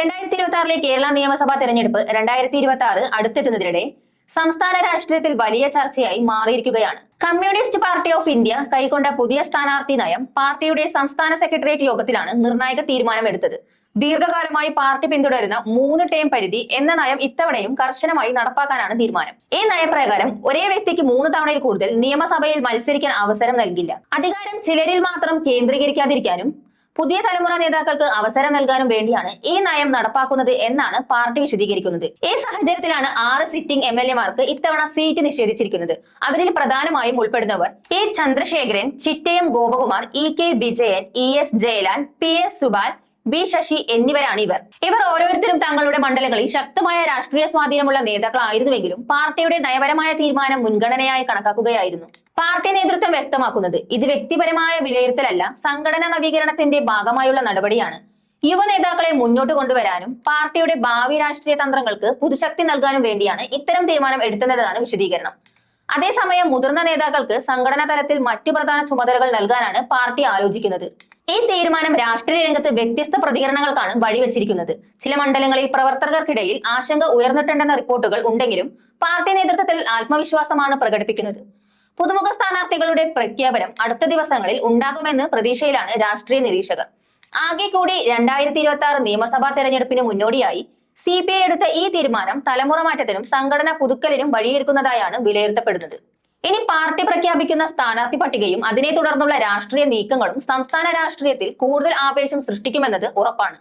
2026 കേരള നിയമസഭാ തെരഞ്ഞെടുപ്പ് 2026 അടുത്തെത്തുന്നതിനിടെ സംസ്ഥാന രാഷ്ട്രീയത്തിൽ വലിയ ചർച്ചയായി മാറിയിരിക്കുകയാണ്. കമ്മ്യൂണിസ്റ്റ് പാർട്ടി ഓഫ് ഇന്ത്യ കൈക്കൊണ്ട പുതിയ സ്ഥാനാർത്ഥി നയം പാർട്ടിയുടെ സംസ്ഥാന സെക്രട്ടേറിയറ്റ് യോഗത്തിലാണ് നിർണായക തീരുമാനമെടുത്തത്. ദീർഘകാലമായി പാർട്ടി പിന്തുടരുന്ന 3 ടേം പരിധി എന്ന നയം ഇത്തവണയും കർശനമായി നടപ്പാക്കാനാണ് തീരുമാനം. ഈ നയപ്രകാരം ഒരേ വ്യക്തിക്ക് 3 തവണയിൽ കൂടുതൽ നിയമസഭയിൽ മത്സരിക്കാൻ അവസരം നൽകില്ല. അധികാരം ചിലരിൽ മാത്രം കേന്ദ്രീകരിക്കാതിരിക്കാനും പുതിയ തലമുറ നേതാക്കൾക്ക് അവസരം നൽകാനും വേണ്ടിയാണ് ഈ നയം നടപ്പാക്കുന്നത് എന്നാണ് പാർട്ടി വിശദീകരിക്കുന്നത്. ഈ സാഹചര്യത്തിലാണ് 6 സിറ്റിംഗ് MLA-മാർക്ക് ഇത്തവണ സീറ്റ് നിഷേധിച്ചിരിക്കുന്നത്. അവരിൽ പ്രധാനമായും ഉൾപ്പെടുന്നവർ A Chandrasekharan, Chittayam Gopakumar, EK Vijayan, ES Jayalal, PS Subal, B Sasi എന്നിവരാണ് ഇവർ ഓരോരുത്തരും തങ്ങളുടെ മണ്ഡലങ്ങളിൽ ശക്തമായ രാഷ്ട്രീയ സ്വാധീനമുള്ള നേതാക്കളായിരുന്നുവെങ്കിലും പാർട്ടിയുടെ നയപരമായ തീരുമാനം മുൻഗണനയായി കണക്കാക്കുകയായിരുന്നു പാർട്ടി നേതൃത്വം വ്യക്തമാക്കുന്നത്. ഇത് വ്യക്തിപരമായ വിലയിരുത്തലല്ല, സംഘടനാ നവീകരണത്തിന്റെ ഭാഗമായുള്ള നടപടിയാണ്. യുവ നേതാക്കളെ മുന്നോട്ട് കൊണ്ടുവരാനും പാർട്ടിയുടെ ഭാവി രാഷ്ട്രീയ തന്ത്രങ്ങൾക്ക് പുതുശക്തി നൽകാനും വേണ്ടിയാണ് ഇത്തരം തീരുമാനം എടുക്കുന്നതെന്നാണ് വിശദീകരണം. അതേസമയം മുതിർന്ന നേതാക്കൾക്ക് സംഘടനാ തലത്തിൽ മറ്റു പ്രധാന ചുമതലകൾ നൽകാനാണ് പാർട്ടി ആലോചിക്കുന്നത്. ഈ തീരുമാനം രാഷ്ട്രീയ രംഗത്ത് വ്യത്യസ്ത പ്രതികരണങ്ങൾക്കാണ് വഴിവെച്ചിരിക്കുന്നത്. ചില മണ്ഡലങ്ങളിൽ പ്രവർത്തകർക്കിടയിൽ ആശങ്ക ഉയർന്നിട്ടുണ്ടെന്ന റിപ്പോർട്ടുകൾ ഉണ്ടെങ്കിലും പാർട്ടി നേതൃത്വത്തിൽ ആത്മവിശ്വാസമാണ് പ്രകടിപ്പിക്കുന്നത്. പുതുമുഖ സ്ഥാനാർത്ഥികളുടെ പ്രഖ്യാപനം അടുത്ത ദിവസങ്ങളിൽ ഉണ്ടാകുമെന്ന് പ്രതീക്ഷയിലാണ് രാഷ്ട്രീയ നിരീക്ഷകർ. ആകെ കൂടി 2026 നിയമസഭാ തെരഞ്ഞെടുപ്പിന് മുന്നോടിയായി CPI എടുത്ത ഈ തീരുമാനം തലമുറ മാറ്റത്തിനും സംഘടനാ പുതുക്കലിനും വഴിയൊരുക്കുന്നതായാണ് വിലയിരുത്തപ്പെടുന്നത്. ഇനി പാർട്ടി പ്രഖ്യാപിക്കുന്ന സ്ഥാനാർത്ഥി പട്ടികയും അതിനെ തുടർന്നുള്ള രാഷ്ട്രീയ നീക്കങ്ങളും സംസ്ഥാന രാഷ്ട്രീയത്തിൽ കൂടുതൽ ആവേശം സൃഷ്ടിക്കുമെന്നത് ഉറപ്പാണ്.